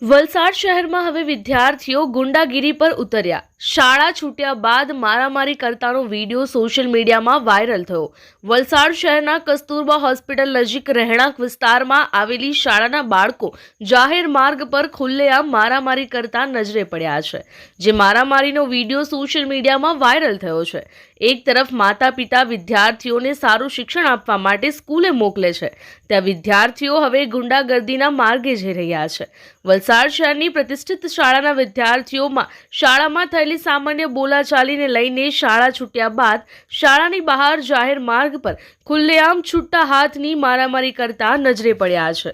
વલસાડ શહેરમાં હવે વિદ્યાર્થીઓ ગુંડાગીરી પર ઉતર્યા। શાળા છૂટ્યા બાદ મારામારી કરતાનો વિડીયો સોશિયલ મીડિયામાં વાયરલ થયો। વલસાડ શહેરના કસ્તુરબા હોસ્પિટલ નજીક રહેણાંક વિસ્તારમાં આવેલી શાળાના બાળકો જાહેર માર્ગ પર ખુલ્લેઆમ મારામારી કરતા નજરે પડ્યા છે, જે મારામારીનો વિડીયો સોશિયલ મીડિયામાં વાયરલ થયો છે। એક તરફ માતા પિતા વિદ્યાર્થીઓને સારું શિક્ષણ આપવા માટે સ્કૂલે મોકલે છે, ત્યાં વિદ્યાર્થીઓ હવે ગુંડાગર્દીના માર્ગે જઈ રહ્યા છે। વલસાડ શહેરની પ્રતિષ્ઠિત શાળાના વિદ્યાર્થીઓમાં શાળામાં થયેલી સામાન્ય બોલાચાલીને લઈને શાળા છૂટ્યા બાદ શાળાની બહાર જાહેર માર્ગ પર ખુલ્લેઆમ છૂટા હાથની મારામારી કરતા નજરે પડ્યા છે।